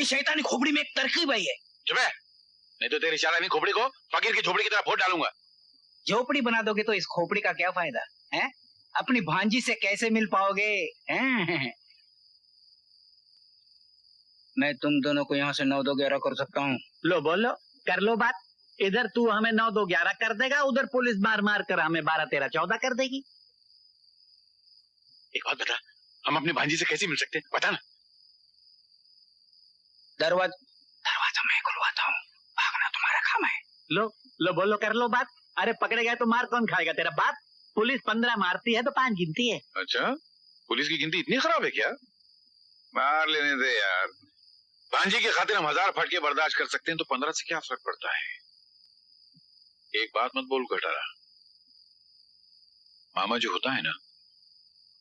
शैतानी खोपड़ी में एक तरकीब आई है। चुप है, नहीं तो तेरी शैतानी खोपड़ी को फकीर की झोपड़ी की तरह फोड़ डालूंगा। झोपड़ी बना दोगे तो इस खोपड़ी का क्या फायदा है? अपनी भांजी से कैसे मिल पाओगे? मैं तुम दोनों को यहाँ से 9-2-11 कर सकता हूँ। लो बोलो, कर लो बात। इधर तू हमें 9-2-11 कर देगा, उधर पुलिस मार मार कर हमें 12-13-14 कर देगी। एक बात बता, हम अपनी भांजी से कैसे मिल सकते हैं? बता ना। दरवाजा मैं खुलवाता हूँ, भागना तुम्हारा काम है। लो बोलो, कर लो बात। अरे पकड़े गए तो मार कौन खाएगा? तेरा बाप। पुलिस 15 मारती है तो 5 गिनती है। अच्छा, पुलिस की गिनती इतनी खराब है क्या? मार लेने दे यार। भांजी की खातिर हम 1000 फटके बर्दाश्त कर सकते हैं, तो 15 से क्या फर्क पड़ता है? एक बात मत बोल गटारा, मामा जो होता है ना,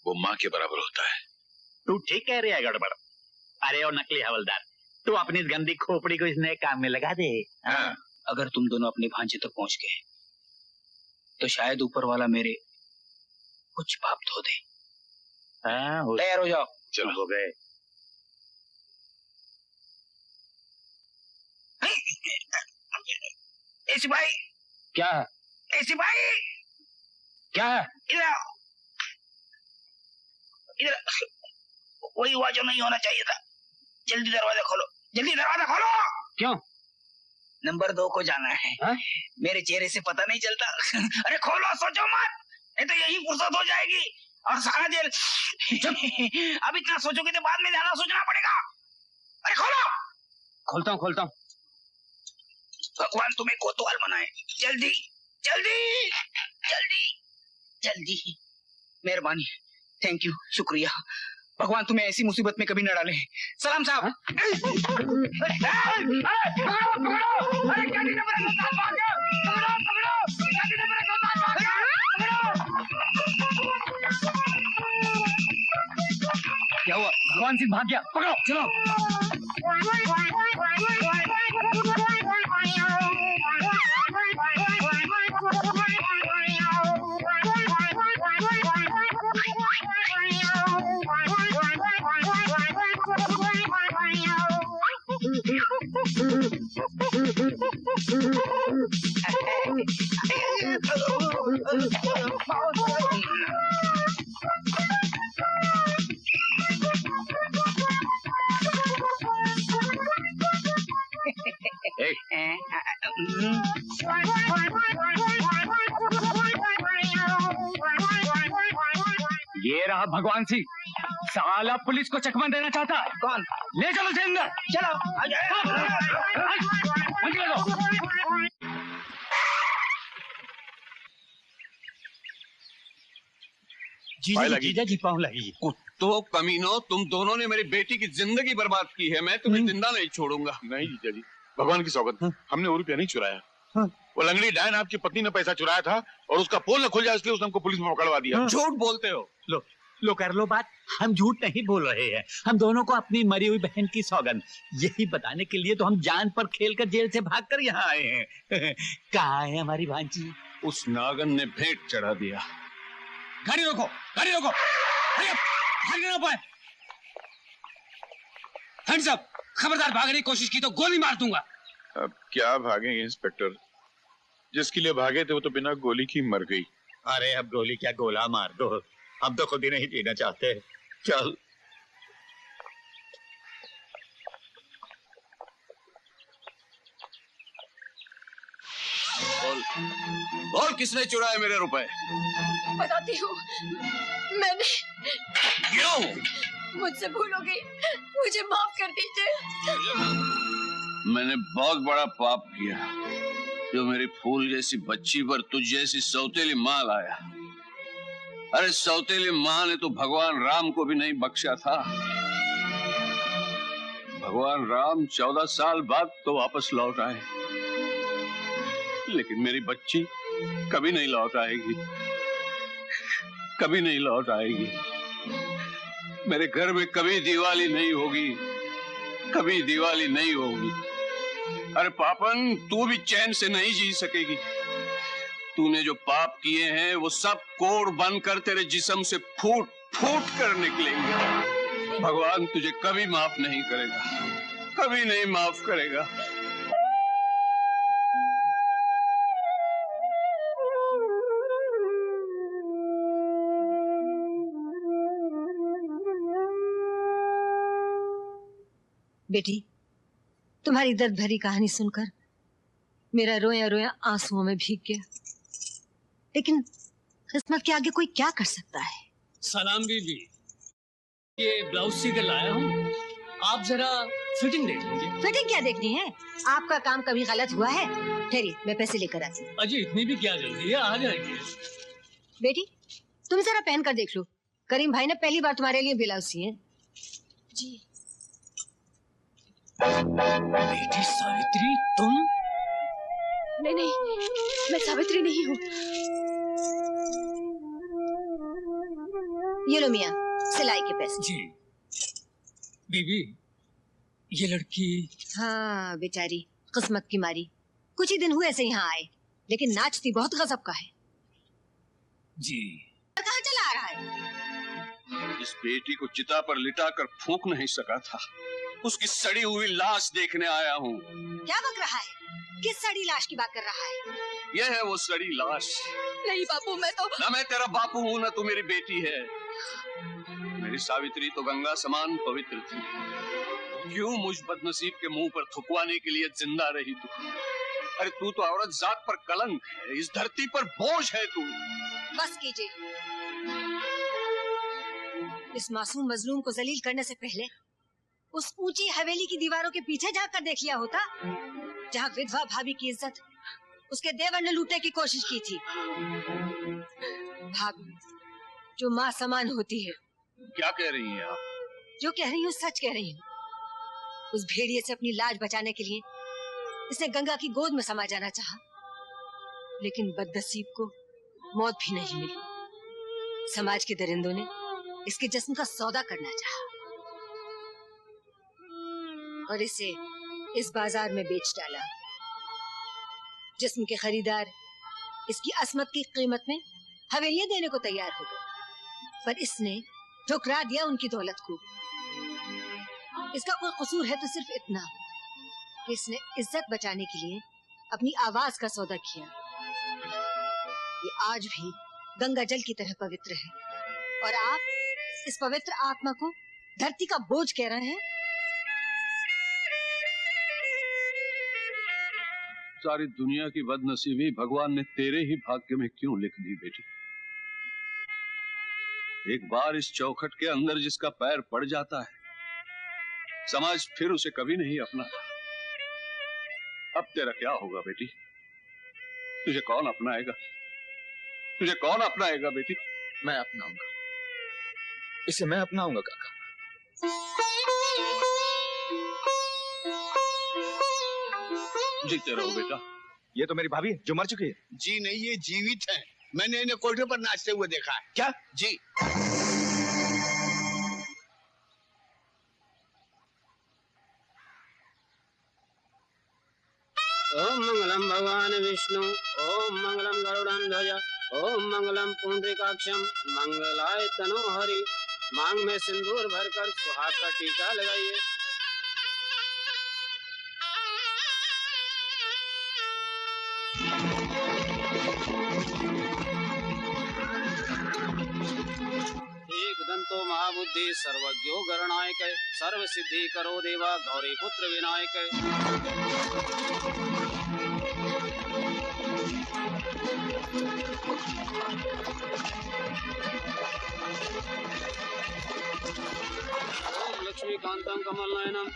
वो माँ के बराबर होता है। तू ठीक कह रही है गड़बड़। अरे ओ नकली हवलदार, तू अपनी इस गंदी खोपड़ी को इस नए काम में लगा दे। हाँ। अगर तुम दोनों अपनी भांजी तक पहुंच गए तो शायद ऊपर वाला मेरे कुछ पाप धो दे। तैयार हो जाओ। चलो हो गए। ऐसी भाई क्या? ऐसी भाई क्या? इधर वही हुआ जो नहीं होना चाहिए था। जल्दी दरवाजा खोलो, जल्दी दरवाजा खोलो। क्यों? नंबर 2 को जाना है। हा? मेरे चेहरे से पता नहीं चलता। अरे खोलो, सोचो मत, नहीं तो यही फुर्सत हो जाएगी और सारा जेल। अब इतना सोचोगे तो बाद में ज्यादा सोचना पड़ेगा। अरे खोलो। खोलता हूँ। भगवान तुम्हें कोतवाल बनाए। जल्दी जल्दी जल्दी जल्दी, मेहरबानी, थैंक यू, शुक्रिया। भगवान तुम्हें ऐसी मुसीबत में कभी न डाले। सलाम साहब। क्या हुआ? भगवान सिंह भाग गया, पकड़ो। चलो। ये रहा भगवान सिंह, साला पुलिस को चकमा देना चाहता है। कौन? ले चलो से अंदर। चलो। जीजा पाँव लगी। कुत्तों कमीनों, तुम दोनों ने मेरी बेटी की जिंदगी बर्बाद की है। मैं तुम्हें जिंदा नहीं छोड़ूंगा। नहीं जीजा जी, भगवान की सौगंध, हमने वो रुपया नहीं चुराया। वो लंगड़ी डायन आपकी पत्नी ने पैसा चुराया था और उसका पोल न खुल जाए इसलिए उसने हमको पुलिस में पकड़वा दिया। झूठ बोलते हो। लो कर लो बात। हम झूठ नहीं बोल रहे हैं। हम दोनों को अपनी मरी हुई बहन की सौगंध यही बताने के लिए तो हम जान पर खेलकर जेल से भागकर यहाँ आए हैं। कहाँ है हमारी भांजी? उस नागन ने भेंट चढ़ा दिया। गाड़ी रोको, गाड़ी रोको। भागने ना पाए। Hands up. खबरदार भागने की कोशिश की तो गोली मार दूंगा। अब क्या भागेंगे इंस्पेक्टर, जिसके लिए भागे थे वो तो बिना गोली की मर गई। अरे अब गोली क्या, गोला मार दो। हम तो खुद ही नहीं जीना चाहते। चल। बोल किसने चुराए मेरे रुपए? बताती हूँ, मैंने। क्यों? मुझसे भूल हो गई, मुझे माफ कर दीजिए। मैंने बहुत बड़ा पाप किया जो मेरी फूल जैसी बच्ची पर तुझ जैसी सौतेली माँ लाया। अरे सौतेली माँ ने तो भगवान राम को भी नहीं बख्शा था। भगवान राम 14 साल बाद तो वापस लौट आए, लेकिन मेरी बच्ची कभी नहीं लौट आएगी, कभी नहीं लौट आएगी। मेरे घर में कभी दिवाली नहीं होगी, कभी दिवाली नहीं होगी। अरे पापन, तू भी चैन से नहीं जी सकेगी। तूने जो पाप किए हैं वो सब कोड़ बनकर तेरे जिस्म से फूट फूट कर निकलेंगे। भगवान तुझे कभी माफ नहीं करेगा। कभी नहीं माफ करेगा। बेटी, तुम्हारी दर्द भरी कहानी सुनकर मेरा रोया रोया आंसुओं में भीग गया, लेकिन किस्मत के आगे कोई क्या कर सकता है। सलाम बीबी, ये ब्लाउज सी कर लाया हूँ, आप जरा फिटिंग देख लीजिए। फिटिंग क्या देखनी है? आपका काम कभी गलत हुआ है? ठहरिए, मैं पैसे लेकर आती हूँ। अजी इतनी भी क्या जल्दी है, आ जाएंगे। बेटी, तुम जरा पहन कर देख लो। करीम भाई ने पहली बार तुम्हारे लिए ब्लाउज सिए। जी। बेटी सावित्री, तुम? नहीं, मैं सावित्री नहीं हूँ। ये लो मियाँ, सिलाई के पैसे। जी। बीबी, ये लड़की? हाँ बेचारी, किस्मत की मारी कुछ ही दिन हुए ऐसे यहाँ आए, लेकिन नाचती बहुत गजब का है। जी। कहाँ चला आ रहा है? इस बेटी को चिता पर लिटाकर फूंक नहीं सका था, उसकी सड़ी हुई लाश देखने आया हूँ। क्या बक रहा है? किस सड़ी लाश की बात कर रहा है? यह है वो सड़ी लाश। नहीं बापू, मैं तो ना मैं तेरा बापू हूँ ना तू मेरी बेटी है। मेरी सावित्री तो गंगा समान पवित्र थी, क्यों मुझ बदनसीब के मुंह पर थुकवाने के लिए जिंदा रही तू? अरे तू तो औरत जात पर कलंक है, इस धरती पर बोझ है तू। बस कीजिए। इस मासूम मजलूम को जलील करने से पहले उस ऊंची हवेली की दीवारों के पीछे जाकर देख लिया होता, जहाँ विधवा भाभी की इज्जत उसके देवर ने लूटने की कोशिश की थी। भाभी जो माँ समान होती है। क्या कह रही हैं आप? जो कह रही हूँ सच कह रही हूँ। उस भेड़िए से अपनी लाज बचाने के लिए इसने गंगा की गोद में समा जाना चाहा, लेकिन बदनसीब को मौत भी नहीं मिली। समाज के दरिंदों ने इसके जिस्म का सौदा करना चाहा और इसे इस बाजार में बेच डाला। जिस्म के खरीदार इसकी असमत की कीमत में हवेलियां देने को तैयार हो गए, पर इसने ठुकरा दिया उनकी दौलत को। इसका कोई कसूर है तो सिर्फ इतना कि इसने इज्जत बचाने के लिए अपनी आवाज का सौदा किया। ये आज भी गंगा जल की तरह पवित्र है और आप इस पवित्र आत्मा को धरती का बोझ कह रहे हैं। सारी दुनिया की बदनसीबी भगवान ने तेरे ही भाग्य में क्यों लिख दी बेटी? एक बार इस चौखट के अंदर जिसका पैर पड़ जाता है, समाज फिर उसे कभी नहीं अपनाता। अब तेरा क्या होगा बेटी? तुझे कौन अपनाएगा? तुझे कौन अपनाएगा बेटी? मैं अपनाऊंगा इसे, मैं अपनाऊंगा काका। जीते रहो बेटा। ये तो मेरी भाभी है जो मर चुकी है। जी नहीं, ये जीवित है। मैंने इन्हें कोठे पर नाचते हुए देखा है। क्या? जी। ओम मंगलम भगवान विष्णु, ओम मंगलम गरुड़ं ध्वज, ओम मंगलम पुंडरीकाक्षम, मंगलाय तनो हरि। मांग में सिंदूर भरकर सुहाग का टीका लगाइए। एक दंतो महाबुद्धि सर्वज्ञो गणनायक, सर्व सिद्धि करो देवा गौरी पुत्र विनायक। ओम लक्ष्मीकांतम कमल नयनम।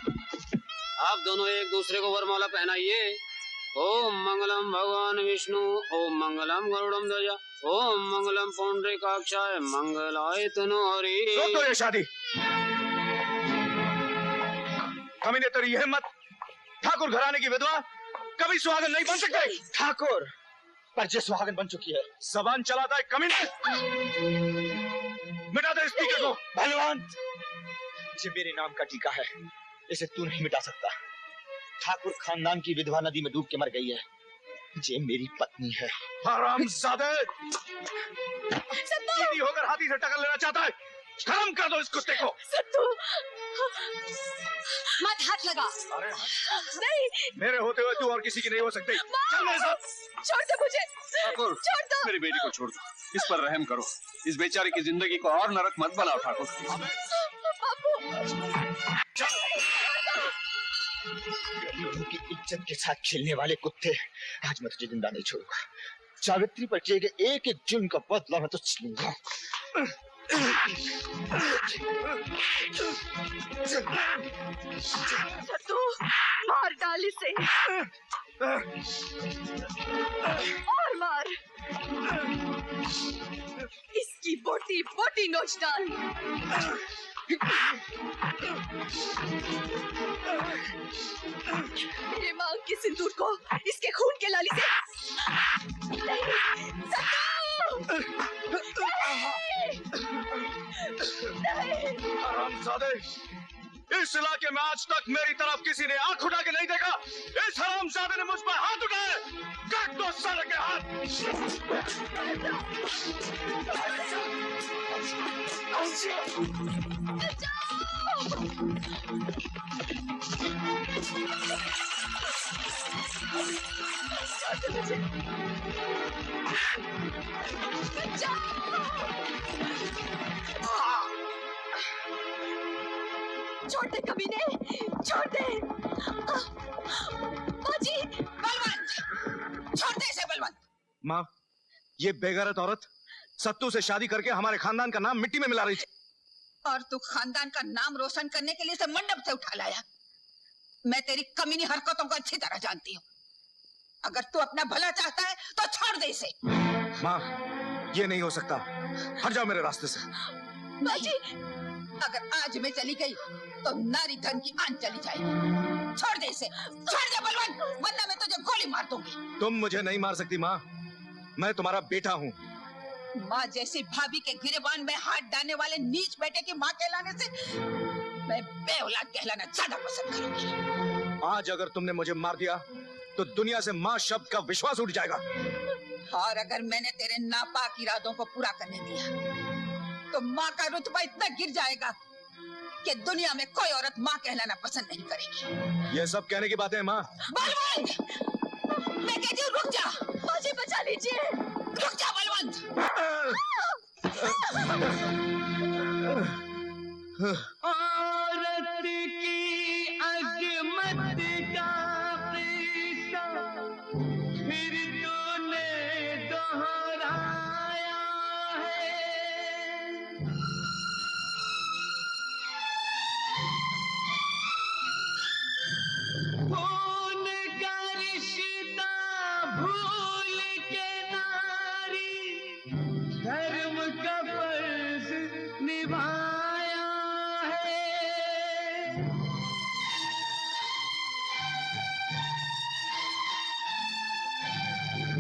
आप दोनों एक दूसरे को वरमाला पहनाइए। ओम मंगलम भगवान विष्णु, ओम मंगलम गरुड़ं ध्वज, ओम मंगलम पुंडरीकाक्षाय, मंगलाय तनो हरि। रोक दो ये शादी। कमीने तेरी यह हिम्मत, ठाकुर घराने की विधवा कभी सुहागन नहीं बन सकते। ठाकुर पर जो सुहागन बन चुकी है, जबान चलाता है कमीने। मिटा दे स्पीकर को। पहलवान, ये मेरे नाम का टीका है, इसे तू नहीं मिटा सकता। ठाकुर खानदान की विधवा नदी में डूब के मर गई है, ये मेरी पत्नी है। हरामजादे, होकर हाथी से टक्कर लेना चाहता है। खत्म कर दो इस कुत्ते को। सत्तू, मत हाथ लगा। अरे नहीं, मेरे होते हुए तू और किसी की नहीं हो सकती। चल मेरे साथ। छोड़ दो मुझे, ठाकुर, छोड़ दो। मेरी बेटी को छोड़ दो, इस पर रहम करो। इस बेचारे की जिंदगी को और नरक मत बनाओ ठाकुर। लोगों की इज्जत के साथ खेलने वाले कुत्ते, आज मैं तुझे जिंदा नहीं छोड़ूंगा। सावित्री पर किए गए एक एक जुर्म का बदला मैं तुझसे लूंगा। सत्तू, मार डाल इसे, और मार, इसकी बोटी बोटी नोच डाल। मेरे मांग के सिंदूर को इसके खून के लाली से नहीं, हरामजादे, इस इलाके में आज तक मेरी तरफ किसी ने आंख उठा के नहीं देखा। इस हरामजादे ने मुझ पर हाथ उठाए। काट दो साले के छोड़ दे कमीने, छोड़ दे। बाजी, बलवंत, छोड़ दे इसे बलवंत। माँ, ये बेगैरत औरत सत्तू से शादी करके हमारे खानदान का नाम मिट्टी में मिला रही थी। और तू खानदान का नाम रोशन करने के लिए इसे मंडप से उठा लाया। मैं तेरी कमीनी हरकतों को अच्छी तरह जानती हूँ। अगर तू अपना भला चाहता है तो छोड़ दे इसे। माँ, ये नहीं हो सकता। हट जाओ मेरे रास्ते से। बाजी, अगर आज मैं चली गई तो नारी धन की आन चली जाएगी। छोड़ दे इसे, छोड़ दे बलवंत, वरना मैं तुझे गोली मार दूंगी। तुम मुझे नहीं मार सकती माँ, मैं तुम्हारा बेटा हूँ। माँ जैसी भाभी के गिरेबान में हाथ डालने वाले नीच बेटे की माँ कहलाने से मैं बेऔलाद कहलाना ज्यादा पसंद करूंगी। आज अगर तुमने मुझे मार दिया तो दुनिया से माँ शब्द का विश्वास उठ जाएगा। और अगर मैंने तेरे नापाक इरादों को पूरा करने दिया तो माँ का रुतबा इतना गिर जाएगा कि दुनिया में कोई औरत माँ कहलाना पसंद नहीं करेगी। ये सब कहने की बातें हैं माँ। बलवंत, मैं कहती हूँ रुक जा। मुझे बचा लीजिए, रुक जा बलवंत। औरत की अजमत का पीछा फिर तूने दोहराया है। खून का रिश्ता भूल के नारी धर्म का फर्ज निभाया है।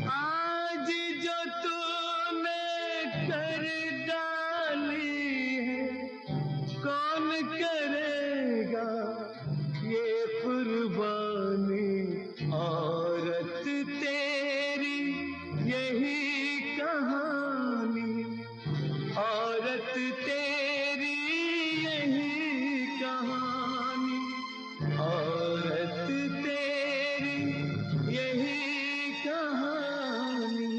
आज जो तूने कर डाली है कौन करेगा ये कुर्बानी। औरत तेरी यही कहानी, औरत तेरी यही कहानी, औरत तेरी यही कहानी,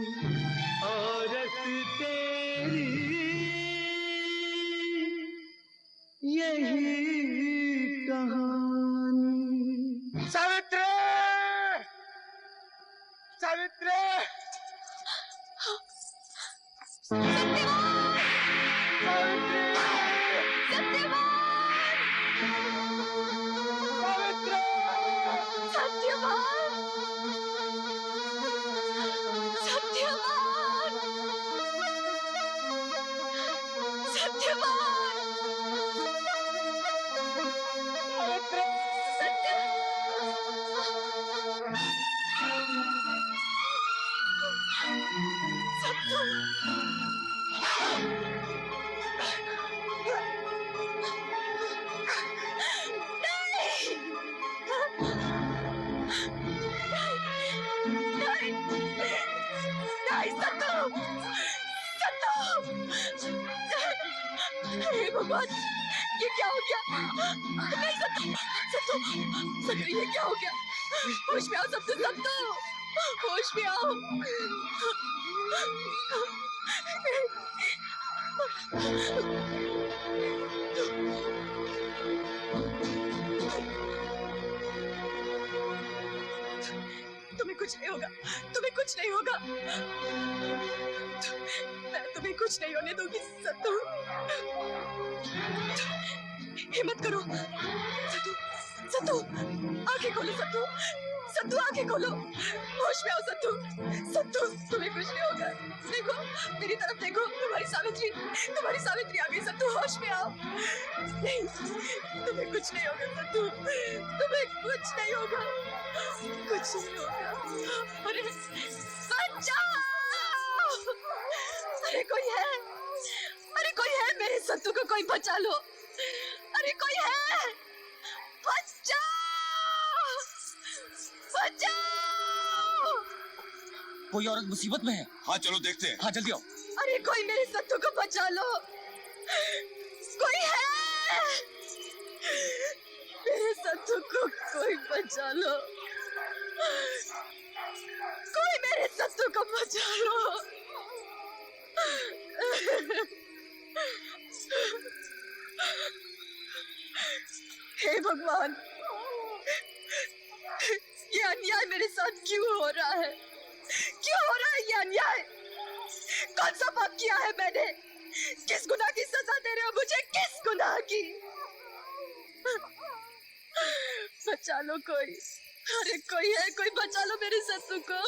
औरत तेरी यही कहानी। सावित्री! सावित्री! हे भगवान, ये क्या हो गया? नहीं सत्तू, सत्तू, सत्तू, ये क्या हो गया? होश में आओ सत्तू, सत्तू, होश में आओ। तुम्हें कुछ नहीं होगा, तुम्हें कुछ नहीं होगा। मैं तुम्हें कुछ नहीं होने दूंगी सत्तू। हिम्मत करो सत्तू, सत्तू, आंखें खोलो सत्तू, सत्तू आंखें खोलो, होश में आओ सत्तू, सत्तू, तुम्हें कुछ नहीं होगा। देखो मेरी तरफ देखो, तुम्हारी सावित्री आ गई सत्तू, होश में आओ। नहीं, तुम्हें कुछ नहीं होगा सत्तू, तुम्हें कुछ नहीं होगा, कुछ नहीं होगा। अरे बचाओ! अरे कोई है, अरे कोई है, मेरे सत्तू को कोई बचा लो। अरे कोई है, बचाओ, बचाओ! कोई औरत मुसीबत में है। हाँ चलो देखते हैं। हाँ जल्दी आओ। अरे कोई मेरे सत्तू को बचा लो, कोई है, मेरे सत्तू को कोई बचा लो, कोई मेरे सत्तू को बचा लो। हे भगवान, ये अन्याय मेरे साथ क्यों हो रहा है? क्यों हो रहा है ये अन्याय? कौन सा पाप किया है मैंने? किस गुनाह की सजा दे रहे हो मुझे? किस गुनाह की? बचा लो कोई, अरे कोई है, कोई बचा लो मेरे सत्तू को।